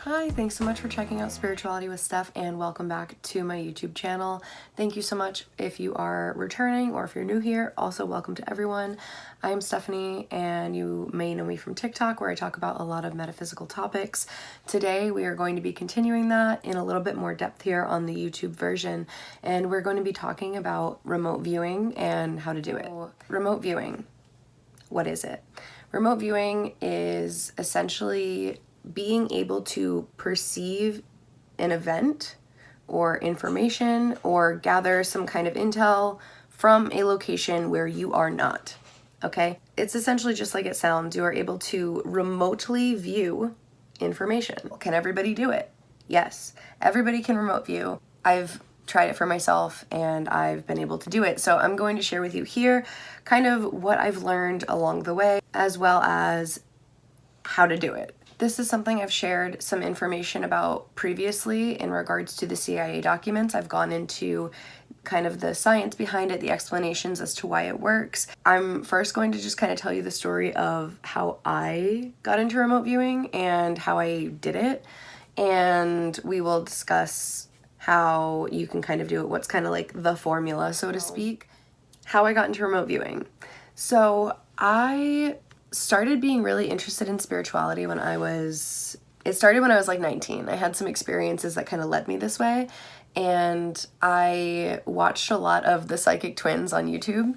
Hi, thanks so much for checking out Spirituality with Steph and welcome back to my YouTube channel. Thank you so much if you are returning or if you're new here. Also, welcome to everyone. I'm Stephanie and you may know me from TikTok where I talk about a lot of metaphysical topics. Today we are going to be continuing that in a little bit more depth here on the YouTube version, and we're going to be talking about remote viewing and how to do it. Remote viewing, what is it? Remote viewing is essentially being able to perceive an event or information or gather some kind of intel from a location where you are not, okay? It's essentially just like it sounds. You are able to remotely view information. Can everybody do it? Yes, everybody can remote view. I've tried it for myself and I've been able to do it. So I'm going to share with you here kind of what I've learned along the way, as well as how to do it. This is something I've shared some information about previously in regards to the CIA documents. I've gone into kind of the science behind it, the explanations as to why it works. I'm first going to just kind of tell you the story of how I got into remote viewing and how I did it. And we will discuss how you can kind of do it, what's kind of like the formula, so to speak. How I got into remote viewing. So I started being really interested in spirituality when it started when I was like 19. I had some experiences that kind of led me this way, and I watched a lot of the psychic twins on YouTube.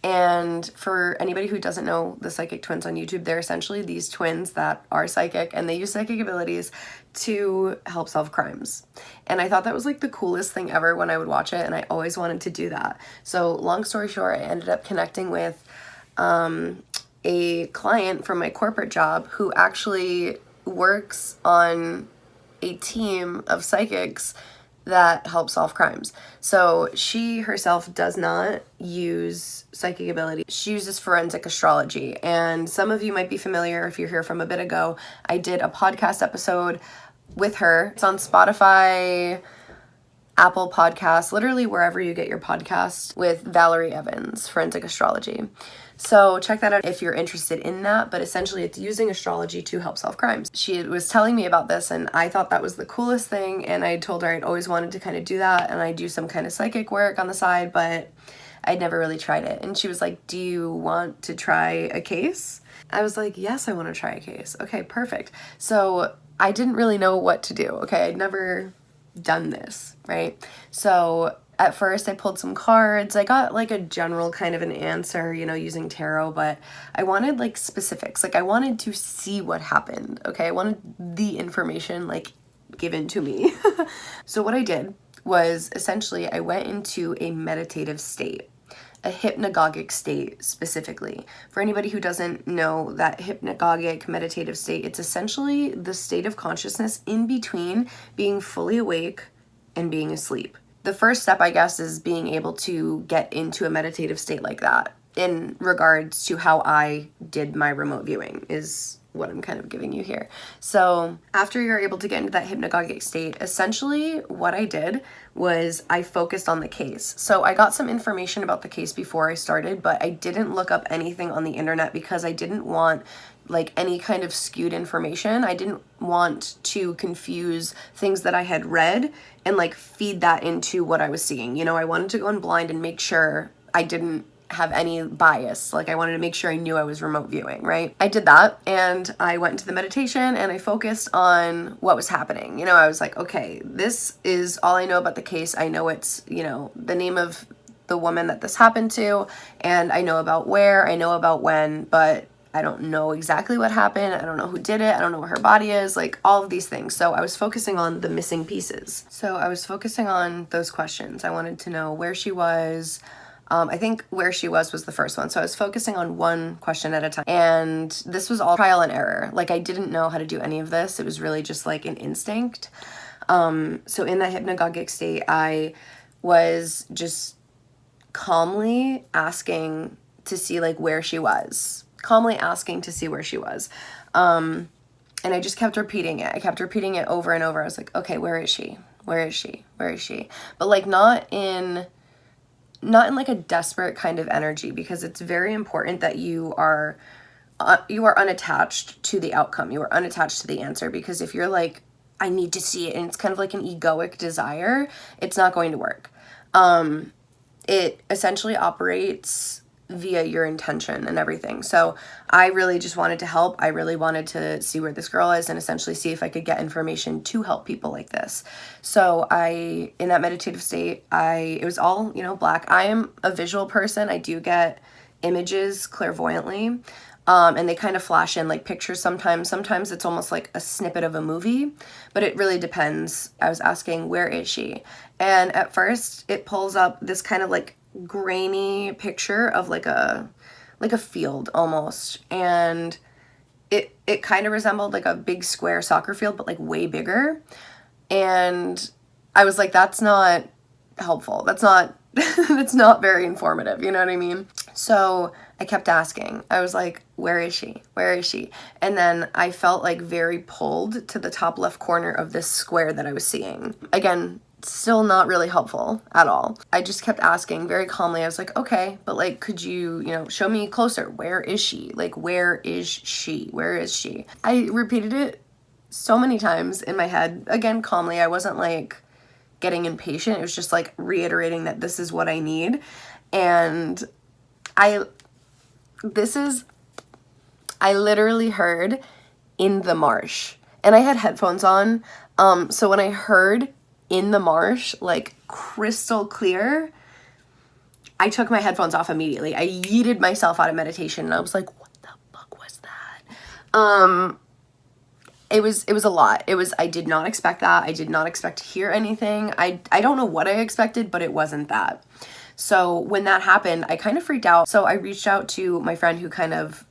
And for anybody who doesn't know the psychic twins on YouTube, they're essentially these twins that are psychic and they use psychic abilities to help solve crimes. And I thought that was like the coolest thing ever when I would watch it, and I always wanted to do that. So long story short, I ended up connecting with a client from my corporate job who actually works on a team of psychics that help solve crimes. So she herself does not use psychic ability. She uses forensic astrology. And some of you might be familiar if you're here from a bit ago. I did a podcast episode with her. It's on Spotify, Apple Podcasts, literally wherever you get your podcasts, with Valerie Evans, forensic astrology. So check that out if you're interested in that, but essentially it's using astrology to help solve crimes. She was telling me about this and I thought that was the coolest thing, and I told her I'd always wanted to kind of do that and I do some kind of psychic work on the side, but I'd never really tried it. And she was like, do you want to try a case? I was like, yes, I want to try a case. Okay, perfect. So I didn't really know what to do. Okay, I'd never done this, right? So at first I pulled some cards. I got like a general kind of an answer, using tarot, but I wanted like specifics. Like I wanted to see what happened, okay? I wanted the information like given to me. So what I did was essentially I went into a meditative state, a hypnagogic state specifically. For anybody who doesn't know that hypnagogic meditative state, it's essentially the state of consciousness in between being fully awake and being asleep. The first step, I guess, is being able to get into a meditative state like that in regards to how I did my remote viewing is what I'm kind of giving you here. So after you're able to get into that hypnagogic state, essentially what I did was I focused on the case. So I got some information about the case before I started, but I didn't look up anything on the internet because I didn't want like any kind of skewed information. I didn't want to confuse things that I had read and like feed that into what I was seeing. I wanted to go in blind and make sure I didn't have any bias. Like I wanted to make sure I knew I was remote viewing, right? I did that and I went into the meditation and I focused on what was happening. I was like, okay, this is all I know about the case. I know it's, the name of the woman that this happened to, and I know about where, I know about when, but I don't know exactly what happened. I don't know who did it. I don't know where her body is, like all of these things. So I was focusing on the missing pieces. So I was focusing on those questions. I wanted to know where she was. I think where she was the first one. So I was focusing on one question at a time. And this was all trial and error. Like I didn't know how to do any of this. It was really just like an instinct. So in that hypnagogic state, I was just calmly asking to see like where she was. Calmly asking to see where she was. And I just kept repeating it. I kept repeating it over and over. I was like, okay, where is she? Where is she? Where is she? But like not in like a desperate kind of energy, because it's very important that you are unattached to the outcome. You are unattached to the answer, because if you're like I need to see it, and it's kind of like an egoic desire, it's not going to work. It essentially operates via your intention and everything. So I really just wanted to help. I really wanted to see where this girl is and essentially see if I could get information to help people like this. So in that meditative state, it was all, black. I am a visual person. I do get images clairvoyantly. And they kind of flash in like pictures sometimes. Sometimes it's almost like a snippet of a movie, but it really depends. I was asking, where is she? And at first it pulls up this kind of like grainy picture of like a field almost. And it kind of resembled like a big square soccer field, but like way bigger. And I was like, that's not helpful. That's not, that's not very informative. You know what I mean? So I kept asking. I was like, where is she? Where is she? And then I felt like very pulled to the top left corner of this square that I was seeing. Again, still not really helpful at all. I just kept asking very calmly. I was like, okay, but like, could you, show me closer? Where is she? Like, where is she? Where is she? I repeated it so many times in my head. Again, calmly. I wasn't like getting impatient. It was just like reiterating that this is what I need. And I literally heard in the marsh, and I had headphones on. So when I heard in the marsh, like crystal clear, I took my headphones off immediately. I yeeted myself out of meditation, and I was like, what the fuck was that? It was a lot. I did not expect that. I did not expect to hear anything. I don't know what I expected, but it wasn't that. So when that happened, I kind of freaked out. So I reached out to my friend who kind of,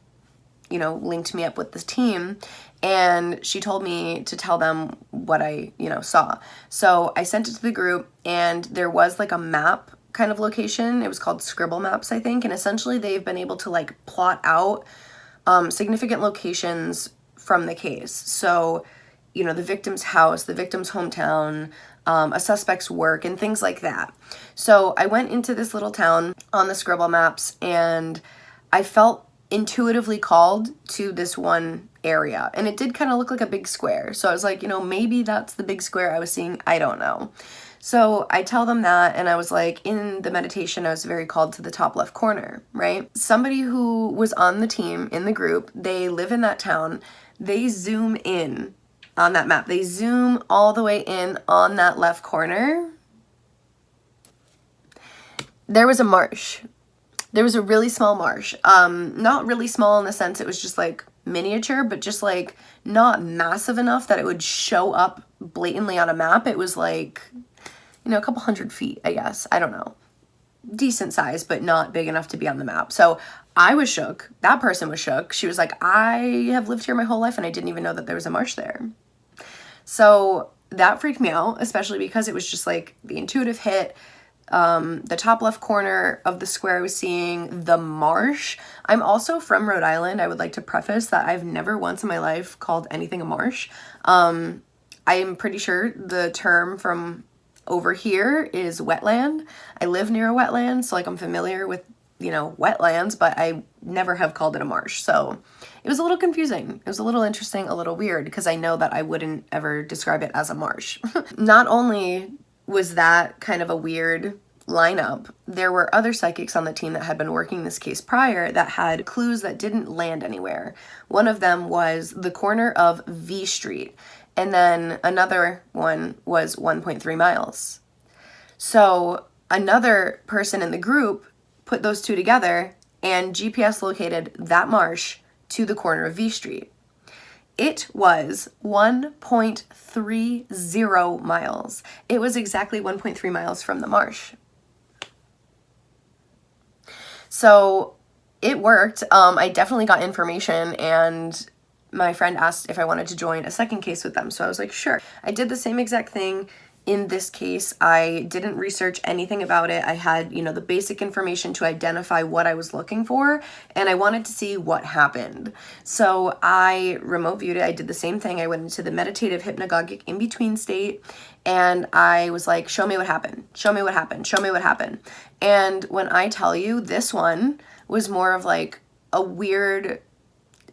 linked me up with this team, and she told me to tell them what I, saw. So I sent it to the group, and there was like a map kind of location. It was called Scribble Maps, I think. And essentially they've been able to like plot out significant locations from the case. So, the victim's house, the victim's hometown, a suspect's work, and things like that. So I went into this little town on the Scribble Maps, and I felt intuitively called to this one area, and it did kind of look like a big square. So I was like, maybe that's the big square I was seeing. I don't know. So I tell them that, and I was like, in the meditation, I was very called to the top left corner, right? Somebody who was on the team, in the group, they live in that town. They zoom in on that map. They zoom all the way in on that left corner. There was a marsh. There was a really small marsh. Not really small in the sense it was just like miniature, but just like not massive enough that it would show up blatantly on a map. It was like, a couple 100 feet, I guess. I don't know. Decent size, but not big enough to be on the map. So I was shook. That person was shook. She was like, I have lived here my whole life and I didn't even know that there was a marsh there. So that freaked me out, especially because it was just like the intuitive hit. The top left corner of the square I was seeing, the marsh. I'm also from Rhode Island. I would like to preface that I've never once in my life called anything a marsh. I'm pretty sure the term from over here is wetland. I live near a wetland, so like I'm familiar with, wetlands, but I never have called it a marsh. So it was a little confusing. It was a little interesting, a little weird, because I know that I wouldn't ever describe it as a marsh. Not only was that kind of a weird lineup, there were other psychics on the team that had been working this case prior that had clues that didn't land anywhere. One of them was the corner of V Street, and then another one was 1.3 miles. So another person in the group put those two together and GPS located that marsh to the corner of V Street. It was 1.30 miles. It was exactly 1.3 miles from the marsh. So it worked. I definitely got information, and my friend asked if I wanted to join a second case with them. So I was like, sure. I did the same exact thing in this case. I didn't research anything about it. I had, the basic information to identify what I was looking for, and I wanted to see what happened. So I remote viewed it. I did the same thing. I went into the meditative hypnagogic in-between state, and I was like, show me what happened. Show me what happened. Show me what happened. And when I tell you, this one was more of like a weird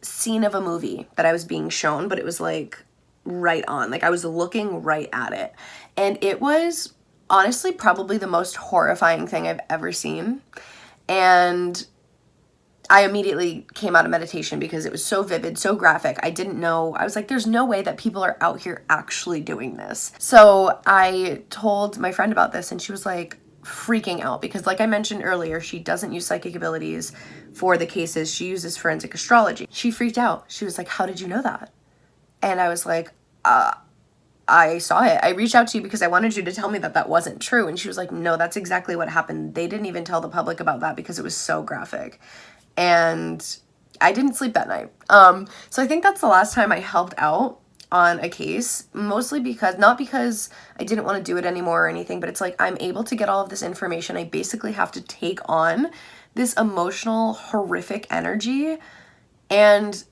scene of a movie that I was being shown, but it was like right on. Like I was looking right at it. And it was honestly probably the most horrifying thing I've ever seen. And I immediately came out of meditation because it was so vivid, so graphic. I didn't know. I was like, there's no way that people are out here actually doing this. So I told my friend about this and she was like freaking out because like I mentioned earlier, she doesn't use psychic abilities for the cases. She uses forensic astrology. She freaked out. She was like, how did you know that? And I was like, I saw it. I reached out to you because I wanted you to tell me that that wasn't true. And she was like, no, that's exactly what happened. They didn't even tell the public about that because it was so graphic. And I didn't sleep that night. So I think that's the last time I helped out on a case, mostly because, not because I didn't want to do it anymore or anything, but it's like I'm able to get all of this information. I basically have to take on this emotional, horrific energy, and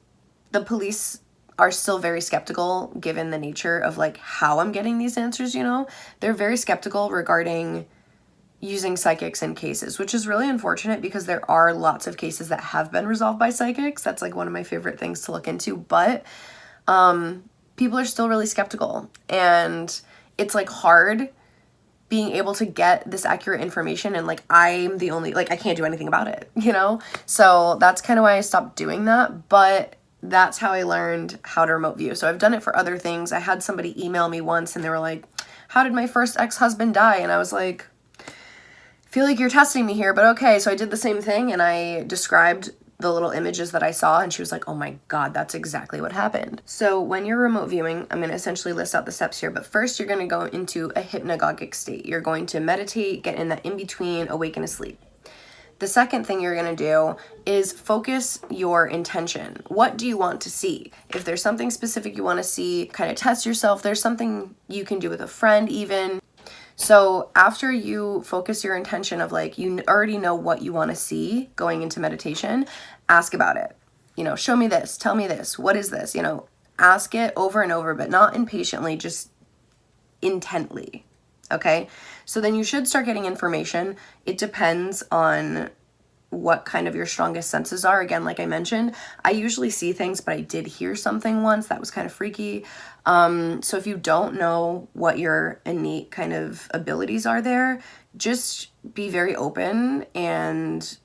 the police are still very skeptical given the nature of like how I'm getting these answers, you know? They're very skeptical regarding using psychics in cases, which is really unfortunate because there are lots of cases that have been resolved by psychics. That's like one of my favorite things to look into, but people are still really skeptical, and it's like hard being able to get this accurate information, and like I'm the only, like I can't do anything about it, you know? So that's kind of why I stopped doing that, but that's how I learned how to remote view. So I've done it for other things. I had somebody email me once and they were like, how did my first ex-husband die? And I was like, feel like you're testing me here, but okay. So I did the same thing and I described the little images that I saw, and she was like, oh my God, that's exactly what happened. So when you're remote viewing, I'm going to essentially list out the steps here, but first you're going to go into a hypnagogic state. You're going to meditate, get in that in-between awake and asleep. The second thing you're going to do is focus your intention. What do you want to see? If there's something specific you want to see, kind of test yourself. There's something you can do with a friend even. So after you focus your intention of like, you already know what you want to see going into meditation, ask about it. You know, show me this, tell me this, what is this? You know, ask it over and over, but not impatiently, just intently. Okay. So then you should start getting information. It depends on what kind of your strongest senses are. Again, like I mentioned, I usually see things, but I did hear something once that was kind of freaky. So if you don't know what your innate kind of abilities are there, just be very open and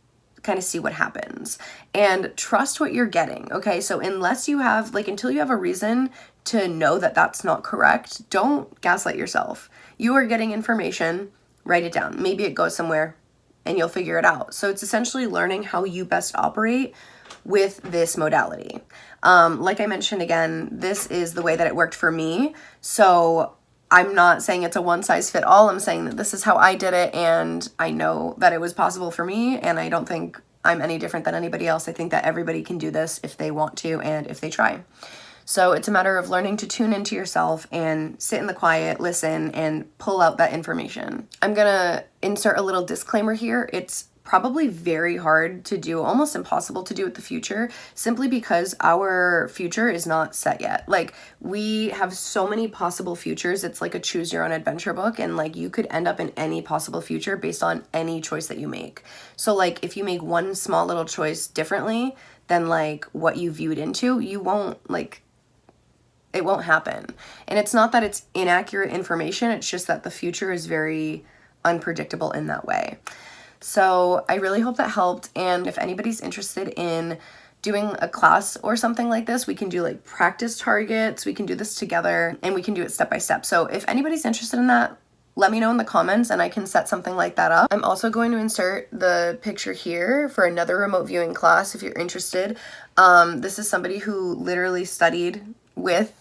kind of see what happens and trust what you're getting. Okay. So unless you have like, until you have a reason to know that that's not correct, don't gaslight yourself. You are getting information, write it down. Maybe it goes somewhere and you'll figure it out. So it's essentially learning how you best operate with this modality. Like I mentioned again, this is the way that it worked for me. So I'm not saying it's a one size fit all. I'm saying that this is how I did it, and I know that it was possible for me, and I don't think I'm any different than anybody else. I think that everybody can do this if they want to and if they try. So it's a matter of learning to tune into yourself and sit in the quiet, listen, and pull out that information. I'm gonna insert a little disclaimer here. It's probably very hard to do, almost impossible to do with the future, simply because our future is not set yet. Like, we have so many possible futures. It's like a choose your own adventure book, and like you could end up in any possible future based on any choice that you make. So like if you make one small little choice differently than like what you viewed into, you won't like, it won't happen. And it's not that it's inaccurate information, it's just that the future is very unpredictable in that way. So I really hope that helped. And if anybody's interested in doing a class or something like this, we can do like practice targets. We can do this together and we can do it step by step. So if anybody's interested in that, let me know in the comments and I can set something like that up. I'm also going to insert the picture here for another remote viewing class if you're interested. This is somebody who literally studied with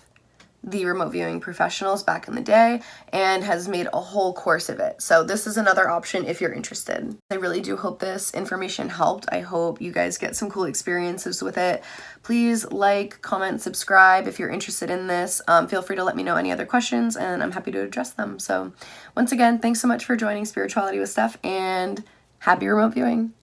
the remote viewing professionals back in the day and has made a whole course of it. So this is another option if you're interested. I really do hope this information helped. I hope you guys get some cool experiences with it. Please like, comment, subscribe if you're interested in this. Feel free to let me know any other questions and I'm happy to address them. So once again, thanks so much for joining Spirituality with Steph, and happy remote viewing.